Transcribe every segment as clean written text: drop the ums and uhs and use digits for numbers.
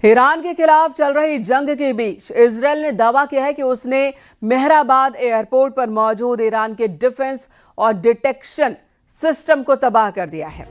Iran के खिलाफ चल रही जंग के बीच इजरायल ने दावा किया है कि उसने मेहराबाद एयरपोर्ट पर मौजूद ईरान के डिफेंस और डिटेक्शन सिस्टम को तबाह कर दिया है।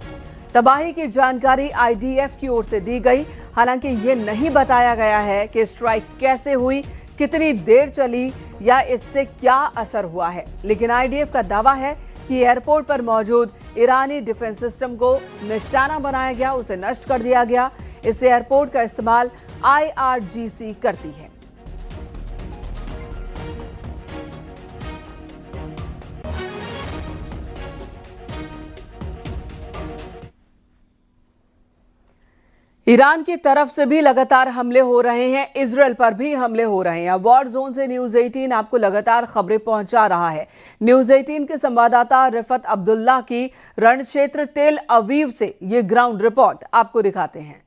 तबाही की जानकारी आईडीएफ की ओर से दी गई। हालांकि ये नहीं बताया गया है कि स्ट्राइक कैसे हुई, कितनी देर चली या इससे क्या असर हुआ है, लेकिन आईडीएफ का दावा है कि एयरपोर्ट पर मौजूद ईरानी डिफेंस सिस्टम को निशाना बनाया गया, उसे नष्ट कर दिया गया। इस एयरपोर्ट का इस्तेमाल आईआरजीसी करती है। ईरान की तरफ से भी लगातार हमले हो रहे हैं, इजरायल पर भी हमले हो रहे हैं। वॉर जोन से न्यूज 18 आपको लगातार खबरें पहुंचा रहा है। न्यूज 18 के संवाददाता रिफत अब्दुल्ला की रणक्षेत्र तेल अवीव से ये ग्राउंड रिपोर्ट आपको दिखाते हैं।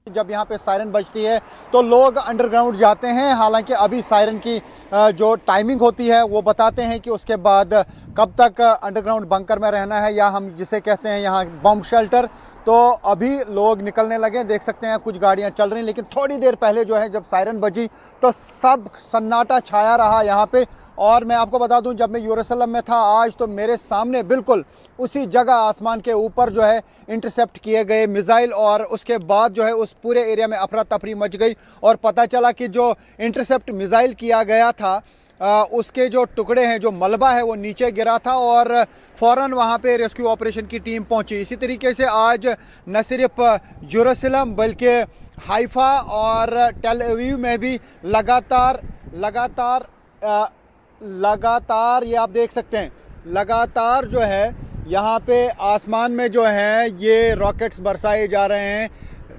जब यहाँ पे सायरन बजती है तो लोग अंडरग्राउंड जाते हैं। हालांकि अभी सायरन की जो टाइमिंग होती है वो बताते हैं कि उसके बाद कब तक अंडरग्राउंड बंकर में रहना है, या हम जिसे कहते हैं यहाँ बम शेल्टर। तो अभी लोग निकलने लगे, देख सकते हैं कुछ गाड़ियाँ चल रही हैं, लेकिन थोड़ी देर पहले जो है जब सायरन बजी तो सब सन्नाटा छाया रहा यहाँ पे। और मैं आपको बता दूं, जब मैं यरूशलेम में था आज, तो मेरे सामने बिल्कुल उसी जगह आसमान के ऊपर जो है इंटरसेप्ट किए गए मिसाइल, और उसके बाद जो है उस पूरे एरिया में अफरा तफरी मच गई। और पता चला कि जो इंटरसेप्ट मिसाइल किया गया था उसके जो टुकड़े हैं, जो मलबा है, वो नीचे गिरा था और फ़ौरन वहाँ पे रेस्क्यू ऑपरेशन की टीम पहुँची। इसी तरीके से आज न सिर्फ यरूशलेम बल्कि हाइफा और टेल अवीव में भी लगातार ये आप देख सकते हैं, लगातार जो है यहाँ पे आसमान में जो है ये रॉकेट्स बरसाए जा रहे हैं,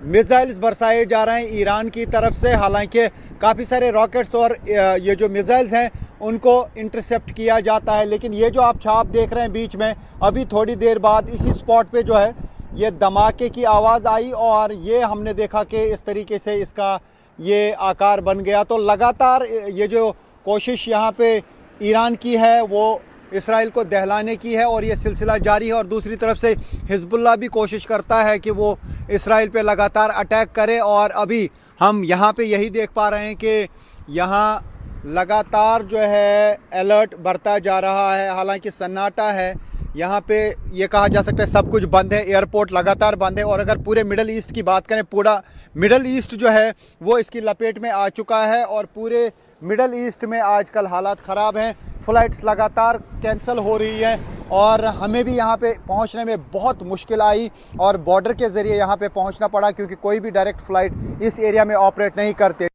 मिसाइल्स बरसाए जा रहे हैं ईरान की तरफ से। हालांकि काफ़ी सारे रॉकेट्स और ये जो मिसाइल्स हैं उनको इंटरसेप्ट किया जाता है, लेकिन ये जो आप छाप देख रहे हैं बीच में, अभी थोड़ी देर बाद इसी स्पॉट पे जो है ये धमाके की आवाज़ आई और ये हमने देखा कि इस तरीके से इसका ये आकार बन गया। तो लगातार ये जो कोशिश यहाँ पे ईरान की है वो इसराइल को दहलाने की है और ये सिलसिला जारी है। और दूसरी तरफ से हिजबुल्लाह भी कोशिश करता है कि वो इसराइल पे लगातार अटैक करे। और अभी हम यहाँ पे यही देख पा रहे हैं कि यहाँ लगातार जो है अलर्ट बढ़ता जा रहा है। हालांकि सन्नाटा है यहाँ पे, ये कहा जा सकता है सब कुछ बंद है, एयरपोर्ट लगातार बंद है। और अगर पूरे मिडल ईस्ट की बात करें, पूरा मिडल ईस्ट जो है वो इसकी लपेट में आ चुका है और पूरे मिडल ईस्ट में आजकल हालात ख़राब हैं। फ़्लाइट्स लगातार कैंसिल हो रही हैं और हमें भी यहाँ पे पहुँचने में बहुत मुश्किल आई और बॉर्डर के ज़रिए यहाँ पे पहुँचना पड़ा, क्योंकि कोई भी डायरेक्ट फ़्लाइट इस एरिया में ऑपरेट नहीं करते।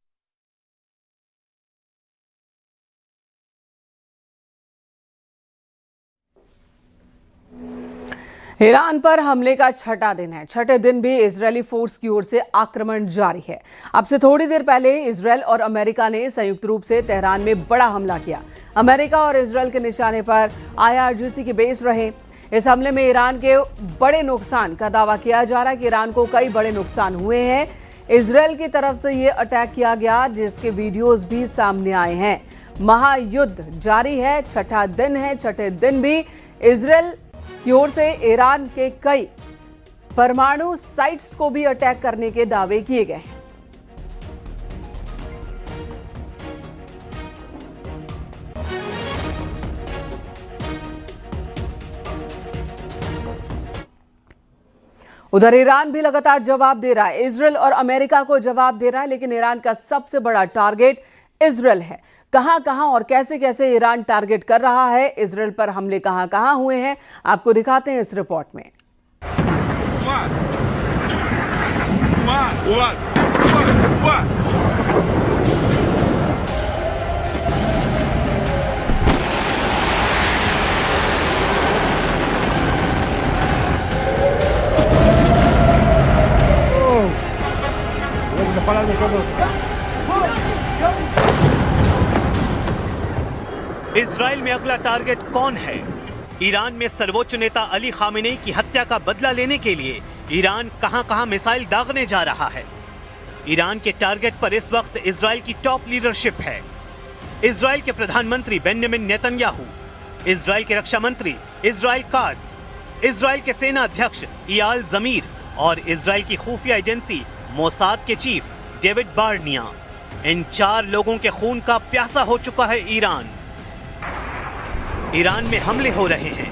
ईरान पर हमले का छठा दिन है। छठे दिन भी इजरायली फोर्स की ओर से आक्रमण जारी है। अब से थोड़ी देर पहले इजरायल और अमेरिका ने संयुक्त रूप से तेहरान में बड़ा हमला किया। अमेरिका और इजरायल के निशाने पर आईआरजीसी के बेस रहे। इस हमले में ईरान के बड़े नुकसान का दावा किया जा रहा है कि ईरान को कई बड़े नुकसान हुए हैं। इजरायल की तरफ से ये अटैक किया गया, जिसके वीडियोज भी सामने आए हैं। महायुद्ध जारी है, छठा दिन है। छठे दिन भी इजरायल की ओर से ईरान के कई परमाणु साइट्स को भी अटैक करने के दावे किए गए हैं। उधर ईरान भी लगातार जवाब दे रहा है। इजरायल और अमेरिका को जवाब दे रहा है, लेकिन ईरान का सबसे बड़ा टारगेट इजरायल है। कहां और कैसे कैसे ईरान टारगेट कर रहा है, इजरायल पर हमले कहां हुए हैं, आपको दिखाते हैं इस रिपोर्ट में। इजराइल में अगला टारगेट कौन है? ईरान में सर्वोच्च नेता अली खामेनेई की हत्या का बदला लेने के लिए ईरान कहां मिसाइल दागने जा रहा है। ईरान के टारगेट पर इस वक्त इजराइल की टॉप लीडरशिप है। इजराइल के प्रधानमंत्री बेंजामिन नेतन्याहू, इजराइल के रक्षा मंत्री इजराइल काट्ज, इजराइल के सेना अध्यक्ष इयाल जमीर और इजराइल की खुफिया एजेंसी मोसाद के चीफ डेविड बार्निया। इन 4 लोगों के खून का प्यासा हो चुका है ईरान। ईरान में हमले हो रहे हैं,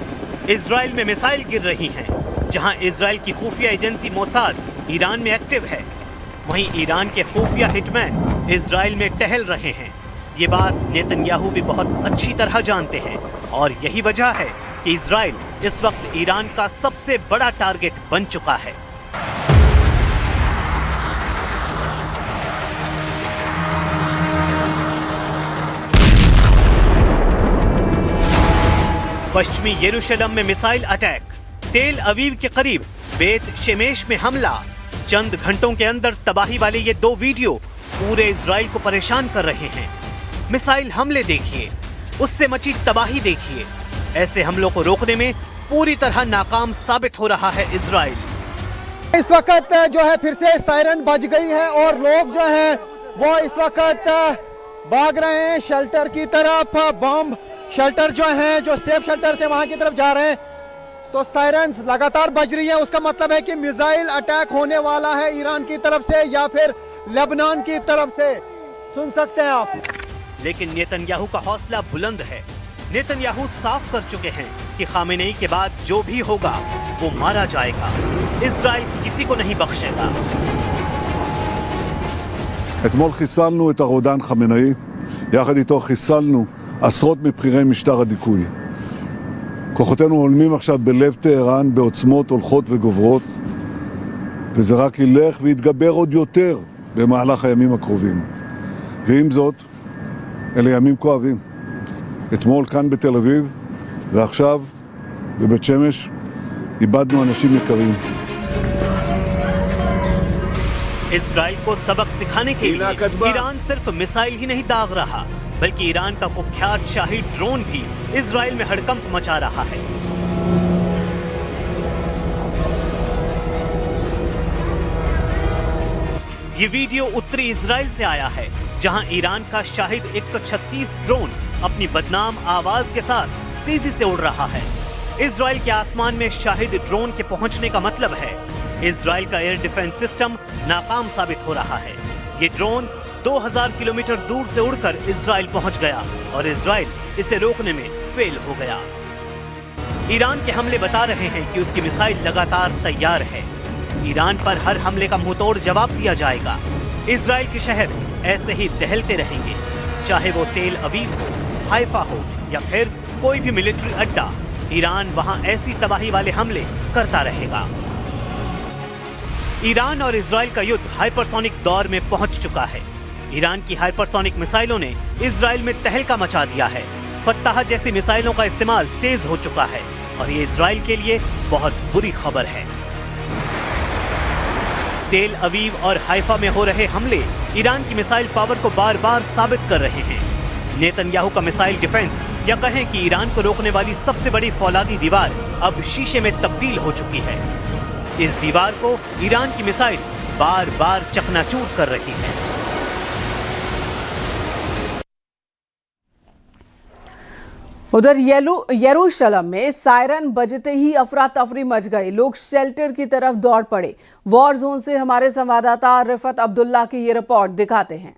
इजराइल में मिसाइल गिर रही हैं। जहां इजराइल की खुफिया एजेंसी मोसाद ईरान में एक्टिव है, वहीं ईरान के खुफिया हिटमैन इजराइल में टहल रहे हैं। ये बात नेतन्याहू भी बहुत अच्छी तरह जानते हैं और यही वजह है कि इजराइल इस वक्त ईरान का सबसे बड़ा टारगेट बन चुका है। पश्चिमी यरूशलेम में मिसाइल अटैक, तेल अवीव के करीब बेत शेमेश में हमला। चंद घंटों के अंदर तबाही वाले ये 2 वीडियो पूरे इजराइल को परेशान कर रहे हैं। मिसाइल हमले देखिए, उससे मची तबाही देखिए। ऐसे हमलों को रोकने में पूरी तरह नाकाम साबित हो रहा है इजराइल। इस वक्त जो है फिर से सायरन बज गई है और लोग जो हैं वो इस वक्त भाग रहे हैं शेल्टर की तरफ। बम शेल्टर जो हैं, जो सेफ शेल्टर से वहां की तरफ जा रहे हैं, तो सायरन्स लगातार बज रही है। उसका मतलब है कि मिसाइल अटैक होने वाला है ईरान की तरफ से या फिर लेबनान की तरफ से। सुन सकते हैं आप। लेकिन नेतन्याहू का हौसला बुलंद है। नेतन्याहू साफ कर चुके हैं कि खामेनेई के बाद जो भी होगा वो मारा जाएगा। इजराइल किसी को नहीं बख्शेगा। אתמול חיסלנו את הרודן חמינאי, יחד איתו חיסלנו עשרות מבכירי משטר הדיכוי. כוחותינו הולמים עכשיו בלב טהרן בעוצמות הולכות וגוברות, וזה רק ילך ויתגבר עוד יותר במהלך הימים הקרובים. ועם זאת, אלה ימים כואבים. אתמול כאן בתל אביב, ועכשיו בבית שמש, איבדנו אנשים יקרים. इजराइल को सबक सिखाने के लिए ईरान सिर्फ मिसाइल ही नहीं दाग रहा, बल्कि ईरान का कुख्यात शाही ड्रोन भी इजराइल में हड़कंप मचा रहा है। ये वीडियो उत्तरी इजराइल से आया है, जहां ईरान का शाहिद 136 ड्रोन अपनी बदनाम आवाज के साथ तेजी से उड़ रहा है। इजराइल के आसमान में शाहिद ड्रोन के पहुंचने का मतलब है इजराइल का एयर डिफेंस सिस्टम नाकाम साबित हो रहा है। ये ड्रोन 2000 किलोमीटर दूर से उड़कर इजराइल पहुंच गया और इजराइल इसे रोकने में फेल हो गया। ईरान के हमले बता रहे हैं कि उसकी मिसाइल लगातार तैयार है। ईरान पर हर हमले का मुंहतोड़ जवाब दिया जाएगा। इजराइल के शहर ऐसे ही दहलते रहेंगे, चाहे वो तेल अवीव हो, हाइफा हो या फिर कोई भी मिलिट्री अड्डा। ईरान वहां ऐसी तबाही वाले हमले करता रहेगा। ईरान और इजराइल का युद्ध हाइपरसोनिक दौर में पहुंच चुका है। ईरान की हाइपरसोनिक मिसाइलों ने इजराइल में तहलका मचा दिया है। फत्ताह जैसी मिसाइलों का इस्तेमाल तेज हो चुका है और ये इजराइल के लिए बहुत बुरी खबर है। तेल अवीव और हाइफा में हो रहे हमले ईरान की मिसाइल पावर को बार बार साबित कर रहे हैं। नेतन्याहू का मिसाइल डिफेंस या कहें कि ईरान को रोकने वाली सबसे बड़ी फौलादी दीवार अब शीशे में तब्दील हो चुकी है। इस दीवार को ईरान की मिसाइल बार बार चकनाचूर कर रही है। उधर यरूशलेम में सायरन बजते ही अफरा तफरी मच गई। लोग शेल्टर की तरफ दौड़ पड़े। वॉर जोन से हमारे संवाददाता रिफत अब्दुल्ला की ये रिपोर्ट दिखाते हैं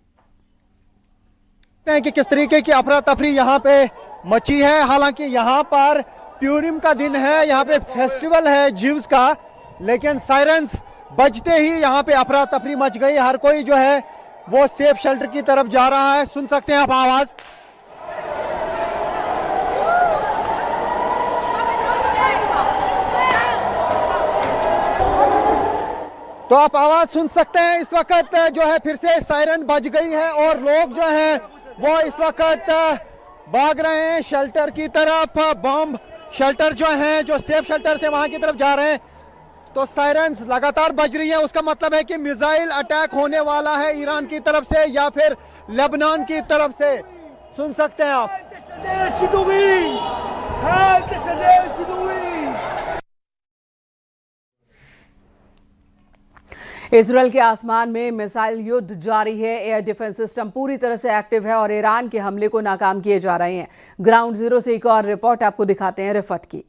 कि किस तरीके की अफरा तफरी यहाँ पे मची है। हालांकि यहाँ पर प्यूरिम का दिन है, यहाँ पे फेस्टिवल है ज्यूज का, लेकिन सायरन्स बजते ही यहाँ पे अफरा तफरी मच गई। हर कोई जो है वो सेफ शेल्टर की तरफ जा रहा है। सुन सकते हैं आप आवाज। तो आप आवाज सुन सकते हैं। इस वक्त जो है फिर से सायरन बज गई है और लोग जो हैं वो इस वक्त भाग रहे हैं शेल्टर की तरफ। बम शेल्टर जो हैं, जो सेफ शेल्टर से वहां की तरफ जा रहे हैं, तो सायरन्स लगातार बज रही है। उसका मतलब है कि मिसाइल अटैक होने वाला है ईरान की तरफ से या फिर लेबनान की तरफ से। सुन सकते हैं आप। इजराइल के आसमान में मिसाइल युद्ध जारी है। एयर डिफेंस सिस्टम पूरी तरह से एक्टिव है और ईरान के हमले को नाकाम किए जा रहे हैं। ग्राउंड जीरो से एक और रिपोर्ट आपको दिखाते हैं रिफत की।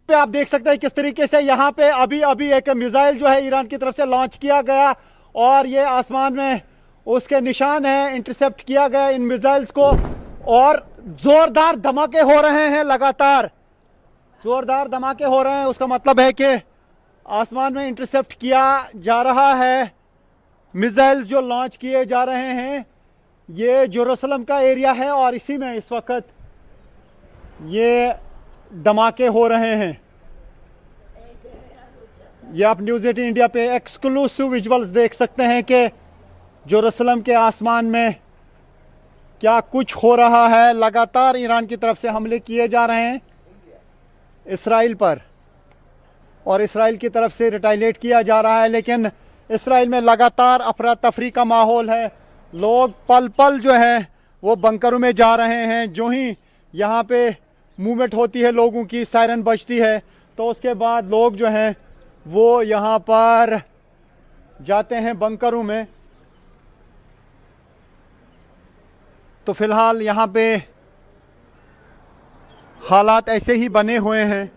पे आप देख सकते हैं किस तरीके से यहाँ पे अभी एक मिसाइल जो है ईरान की तरफ से लॉन्च किया गया और ये आसमान में उसके निशान हैं, इंटरसेप्ट किया गया इन मिसाइल्स को और जोरदार धमाके हो रहे हैं, लगातार जोरदार धमाके हो रहे हैं। उसका मतलब है कि आसमान में इंटरसेप्ट किया जा रहा है, मिसाइल्स जो लॉन्च किए जा रहे हैं। ये जेरूसलम का एरिया है और इसी में इस वक्त ये धमाके हो रहे हैं। ये आप न्यूज़ 18 इंडिया पे एक्सक्लूसिव विजुअल्स देख सकते हैं कि जेरूसलम के आसमान में क्या कुछ हो रहा है। लगातार ईरान की तरफ से हमले किए जा रहे हैं इसराइल पर और इसराइल की तरफ से रिटालिएट किया जा रहा है, लेकिन इसराइल में लगातार अफरा तफरी का माहौल है। लोग पल पल जो है वो बंकरों में जा रहे हैं। जो ही यहाँ पे मूवमेंट होती है, लोगों की सायरन बजती है, तो उसके बाद लोग जो हैं वो यहाँ पर जाते हैं बंकरों में। तो फिलहाल यहाँ पे हालात ऐसे ही बने हुए हैं।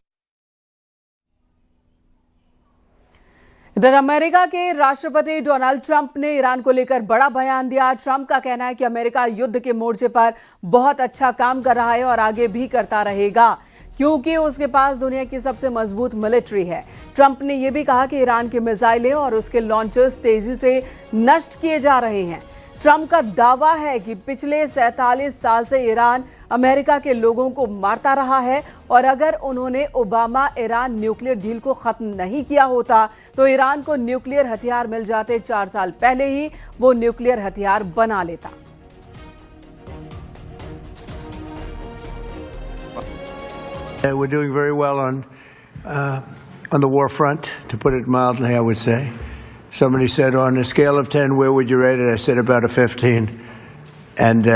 इधर अमेरिका के राष्ट्रपति डोनाल्ड ट्रंप ने ईरान को लेकर बड़ा बयान दिया। ट्रंप का कहना है कि अमेरिका युद्ध के मोर्चे पर बहुत अच्छा काम कर रहा है और आगे भी करता रहेगा, क्योंकि उसके पास दुनिया की सबसे मजबूत मिलिट्री है। ट्रंप ने यह भी कहा कि ईरान की मिसाइलें और उसके लॉन्चर्स तेजी से नष्ट किए जा रहे हैं। ट्रंप का दावा है कि पिछले 47 साल से ईरान अमेरिका के लोगों को मारता रहा है और अगर उन्होंने ओबामा ईरान न्यूक्लियर डील को खत्म नहीं किया होता तो ईरान को न्यूक्लियर हथियार मिल जाते। 4 साल पहले ही वो न्यूक्लियर हथियार बना लेता। We're doing very well on the war front, to put it mildly, I would say. Somebody said, on a scale of 10, where would you rate it? I said about a 15. And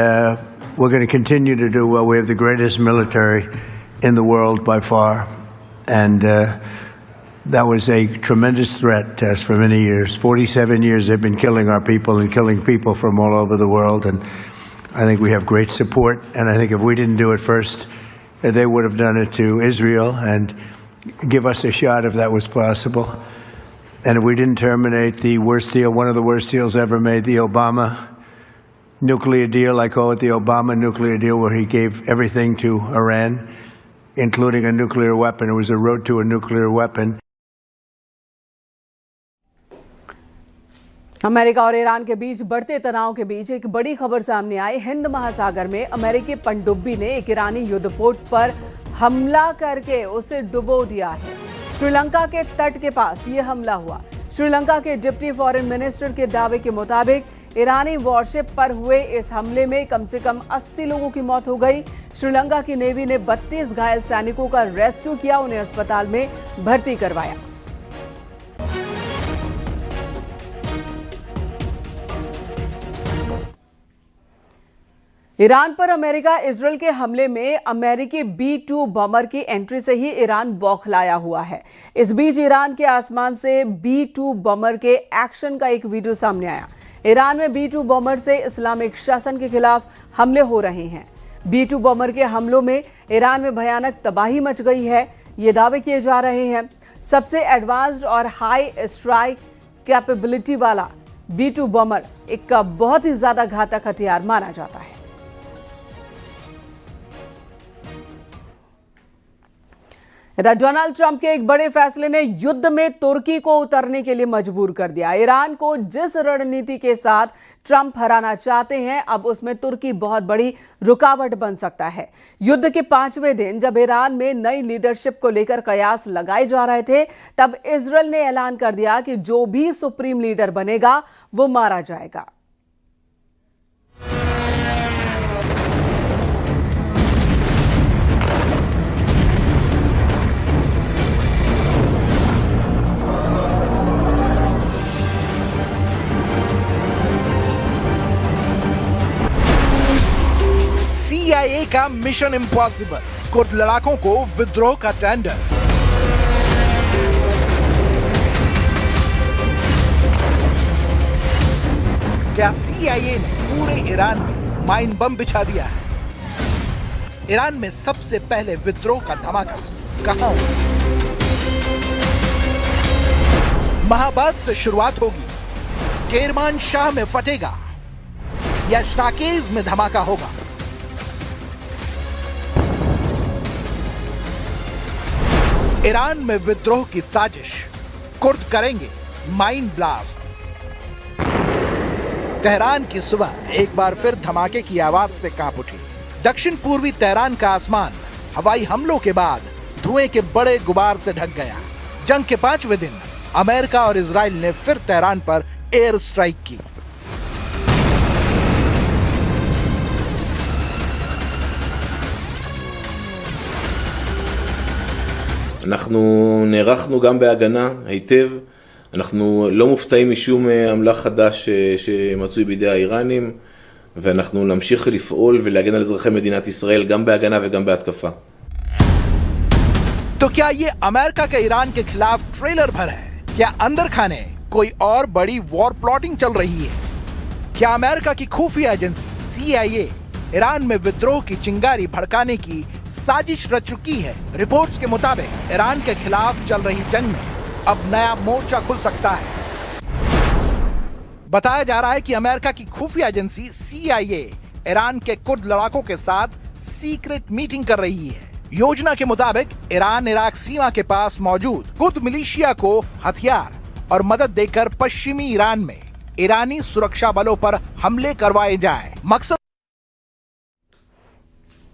we're going to continue to do well. We have the greatest military in the world by far. And that was a tremendous threat to us for many years. 47 years they've been killing our people and killing people from all over the world. And I think we have great support. And I think if we didn't do it first, they would have done it to Israel and give us a shot if that was possible. And if we didn't terminate the worst deal, one of the worst deals ever made, the Obama nuclear deal, I call it the Obama nuclear deal, where he gave everything to Iran, including a nuclear weapon. It was a road to a nuclear weapon. America और Iran के बीच बढ़ते तनाव के बीच एक बड़ी खबर सामने आई। हिंद महासागर में अमेरिकी पनडुब्बी ने एक ईरानी युद्धपोत पर हमला करके उसे डुबो दिया है। श्रीलंका के तट के पास ये हमला हुआ। श्रीलंका के डिप्टी फॉरेन मिनिस्टर के दावे के मुताबिक ईरानी वॉरशिप पर हुए इस हमले में कम से कम 80 लोगों की मौत हो गई। श्रीलंका की नेवी ने 32 घायल सैनिकों का रेस्क्यू किया, उन्हें अस्पताल में भर्ती करवाया। ईरान पर अमेरिका इजरायल के हमले में अमेरिकी B-2 बॉम्बर की एंट्री से ही ईरान बौखलाया हुआ है। इस बीच ईरान के आसमान से B-2 बॉम्बर के एक्शन का एक वीडियो सामने आया। ईरान में B-2 बॉम्बर से इस्लामिक शासन के खिलाफ हमले हो रहे हैं। B-2 बॉम्बर के हमलों में ईरान में भयानक तबाही मच गई है, ये दावे किए जा रहे हैं। सबसे एडवांस्ड और हाई स्ट्राइक कैपेबिलिटी वाला B-2 बॉम्बर एक बहुत ही ज्यादा घातक हथियार माना जाता है। इधर डोनाल्ड ट्रंप के एक बड़े फैसले ने युद्ध में तुर्की को उतरने के लिए मजबूर कर दिया। ईरान को जिस रणनीति के साथ ट्रंप हराना चाहते हैं, अब उसमें तुर्की बहुत बड़ी रुकावट बन सकता है। युद्ध के 5वें दिन जब ईरान में नई लीडरशिप को लेकर कयास लगाए जा रहे थे, तब इजरायल ने ऐलान कर दिया कि जो भी सुप्रीम लीडर बनेगा वो मारा जाएगा। CIA का मिशन इम्पॉसिबल, कुर्द लड़ाकों को विद्रोह का टेंडर। क्या CIA ने पूरे ईरान में माइन बम बिछा दिया है? ईरान में सबसे पहले विद्रोह का धमाका कहां हुआ? महाबाद से शुरुआत होगी, केरमान शाह में फटेगा या साकेज में धमाका होगा। ईरान में विद्रोह की साजिश, कुर्द करेंगे माइंड ब्लास्ट। तेहरान की सुबह एक बार फिर धमाके की आवाज से कांप उठी। दक्षिण पूर्वी तेहरान का आसमान हवाई हमलों के बाद धुएं के बड़े गुबार से ढक गया। जंग के 5वें दिन अमेरिका और इजराइल ने फिर तेहरान पर एयर स्ट्राइक की। אנחנו נערכנו גם בהגנה היטב, אנחנו לא מופתעים משום אמל"ח חדש שמצוי בידי האיראנים, ואנחנו נמשיך לפעול ולהגן על אזרחי מדינת ישראל גם בהגנה וגם בהתקפה. तो क्या ये अमेरिका के ईरान के खिलाफ ट्रेलर भर है? क्या अंदर खाने कोई और बड़ी वॉर प्लॉटिंग चल रही है? क्या अमेरिका की खुफिया एजेंसी CIA ईरान में विद्रोह की चिंगारी भड़काने की साजिश रच चुकी है? रिपोर्ट्स के मुताबिक ईरान के खिलाफ चल रही जंग में अब नया मोर्चा खुल सकता है। बताया जा रहा है कि अमेरिका की खुफिया एजेंसी CIA ईरान के कुर्द लड़ाकों के साथ सीक्रेट मीटिंग कर रही है। योजना के मुताबिक ईरान इराक सीमा के पास मौजूद कुर्द मिलिशिया को हथियार और मदद देकर पश्चिमी ईरान में ईरानी सुरक्षा बलों पर हमले करवाए जाएं। मकसद